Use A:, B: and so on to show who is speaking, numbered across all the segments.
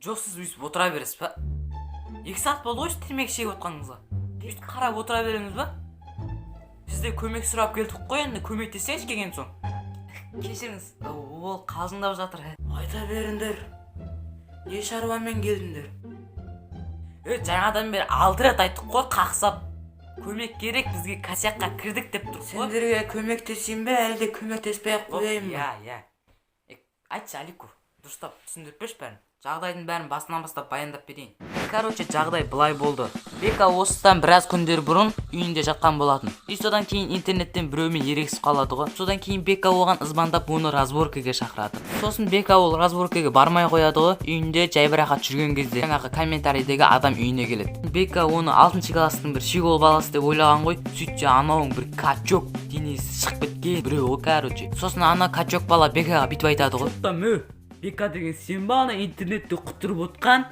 A: Жоқ, сіз өйстіп отыра бересіз ба? 2 сағат болды ғой темекі шегіп отқаныңызға. Өйстіп қарап отыра береміз ба? Сізде көмек сұрап келдік қой, енді көмектесеңіз келген соң. Кешіріңіз, ол қалжыңдап жатыр. Айта беріңдер. Не шаруамен келдіңдер? Жаңадан бері 6 рет айттық қой, қақсап. Көмек керек, бізге косякқа кірдік деп тұр ғой. Сендерге көмектесейін бе, әлде көмектеспей-ақ қояйын ба? Иә. Айтшы, Алико, дұрыстап түсіндіріп берші бәрін. Жағдайдың бәрін басынан бастап баяндап берейін. Короче, жағдай былай болды. Бека осыдан біраз күндер бұрын үйінде жатқан болатын. Содан кейін интернеттен біреумен ерегісіп қалады ғой. Содан кейін Бека оған ызбандап оны разборкаға шақырады. Сосын Бека ол разборкаға бармай қояды ғой. Үйінде жайбарақат жүрген кезде жаңағы комментарийдегі адам үйіне келеді. Бека оны 6-шы класстың бір шигол баласы деп ойлаған ғой. Сөйтсе анауың бір качок денесі шығып кеткен біреу ғой, короче. Сосын ана качок бала Бекаға бүйтіп айтады ғой. Бека деген сен ба ана интернетте құтырып отқан?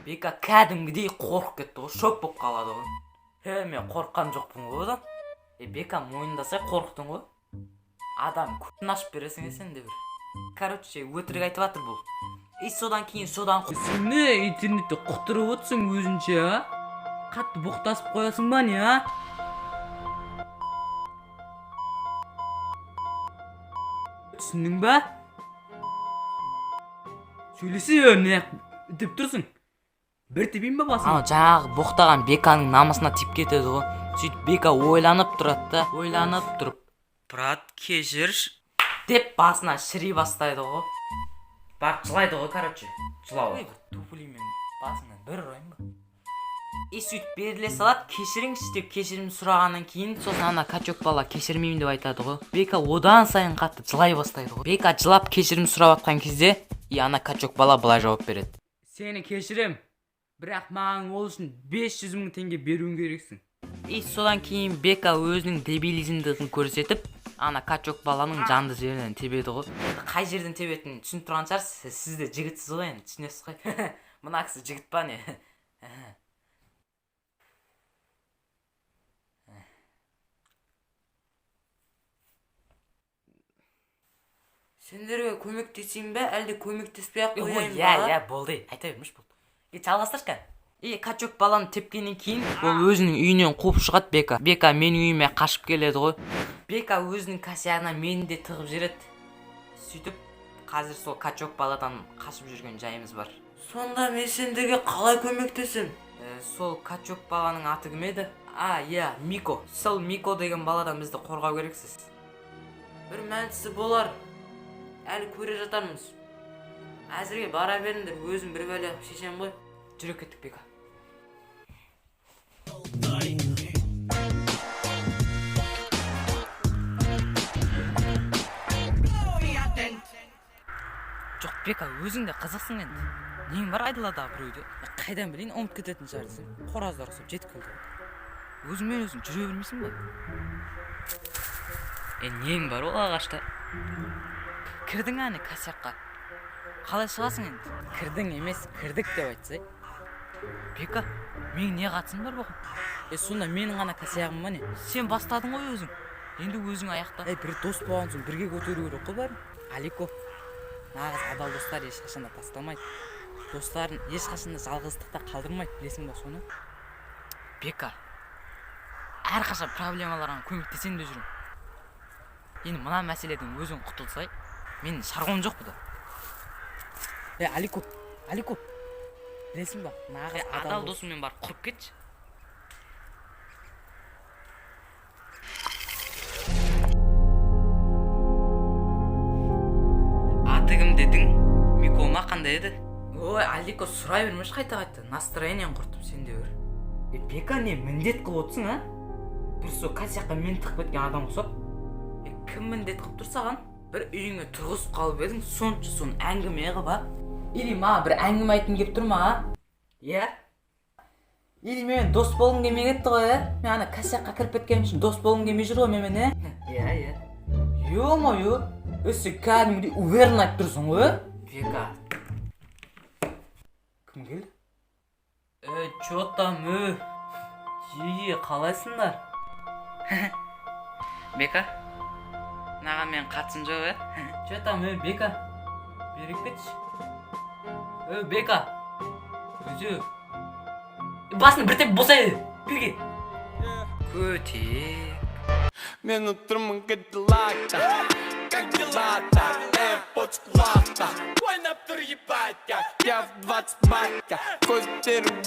A: Бека кәдімгідей қорқып кетті ғой, шок болып қалады ғой. Мен қорыққан жоқпын ғой одан. Бека мойындасай қорықтың ғой. Адам көзін ашып бересің сен де бір. Короче, өтірік айтып жатыр бұл. Содан кейін сен не интернетте құтырып отырсың өзінше, а? Қатты боқтасып қоясың ба не, а? Түсіндің ба? Сөйлесе не деп тұрсың? Бір тепейін ба басын? Жаңағы боқтаған Беканың намысына тиіп кетеді ғой. Сөйтіп Бека ойланып тұрады да, ойланып тұрып, брат, кешірші деп басына шіри бастайды ғой. Барып жылайды ғой, короче. Жылау. Туфлимен басынан бір ұрайын ба? Сөйтіп беріле салады, кешіріңізші деп кешірім сұрағаннан кейін сосын ана качок бала кешірмеймін деп айтады ғой. Бека одан сайын қатты жылай бастайды ғой. Бека жылап кешірім сұрап атқан кезде ана качок бала былай жауап береді. Сені кешірем, бірақ маған ол үшін 500 000 теңге беруің керексің. Содан кейін Бека өзінің дебилизмдігін көрсетіп, ана качок баланың жанды жерінен тебеді ғой. Қай жерден тебетінін түсініп тұрған шығарсыз, сіз де жігітсіз ғой енді, түсінесіз ғой. Мына кісі жігіт па не? Сендерге көмектесейін бе, әлде көмектеспей-ақ қояйын ба? Иә, болды. Айта бермеш болды. Жалғастыршы. Качок баланы тепкеннен кейін ол өзінің үйінен қуып шығады Бека. Бека мен үйіме қашып келеді ғой. Бека өзінің косягына мені де тығып жібереді. Сөйтіп, қазір сол качок баладан қашып жүрген жайымыз бар. Сонда мен сендерге қалай көмектесем? Сол качок баланың аты кім еді? Иә, Мико. Сол Мико деген баладан бізді қорғау керексіз. Бір мәнісі болар. Әлі көре жатармыз. Әзірге бара беріңдер, өзім бір бәле шешем ғой. Жүре кеттік Бека. Жоқ Бека, өзің де қызықсың енді. Нең бар айдалада біреуде? Қайдан білейін, ұмыт кететін шығарсың. Қораздар ұқсап жетіп келді. Өзіңмен өзің жүре бермейсің ба? Нең бар ол ағашта? Кірдің әне косякқа. Қалай шығасың енді? Кірдің емес, кірдік деп айтсай. Бека, мен не қатысым бар бұған? Сонда менің ғана косягым ба не? Сен бастадың ғой өзің. Енді өзің аяқта. Бір дос болған соң бірге көтеру керек қой бәрін. Алико, нағыз адал достар ешқашанда тастамайды. Достарын ешқашанда жалғыздықта қалдырмайды, білесің ба соны? Бека, әрқашан проблемаларға көмектесем де жүрмін. Енді мына мәселеден өзің құтылсай, мен шаруам жоқ бұда. Алико, білесің ба, нағыз адал досыммен бар құрып кетші. Аты кім дедің? Мико ма қандай еді? Алико, сұрай бермеш қайта-қайта, настроениен құртып сен де бір. Бека не міндет қылып отырсың, а? Бір сол косякқа мен тығып кеткен адам ұқсап. Кім міндет қылып тұрсаған? Бір үйіңе тұрғызып қалып едің, сонша соны әңгіме қыба? Или маған бір әңгіме айтын кеп тұр ма? Иә? Или мен дос болғым келмей кетті ғой, мен ана косякқа кіріп кеткен үшін дос болғым келмей жүр ғой мен, Иә. Ё-моё, өсі кәдімгідей уверен айтып тұрсың ғой? Бека. Кім келді? Чё там, қалайсыңдар? Бека? Naga men katım жоқ, Че там, Бека? Бері кетші. Бека. Өзі. Басын бір теп босайды. Үйге. Көтек.
B: Мен отырмын кадиллакта, как дела-то, почку лата. Ойнап тұр ебать, я в 20 батька, көтеріп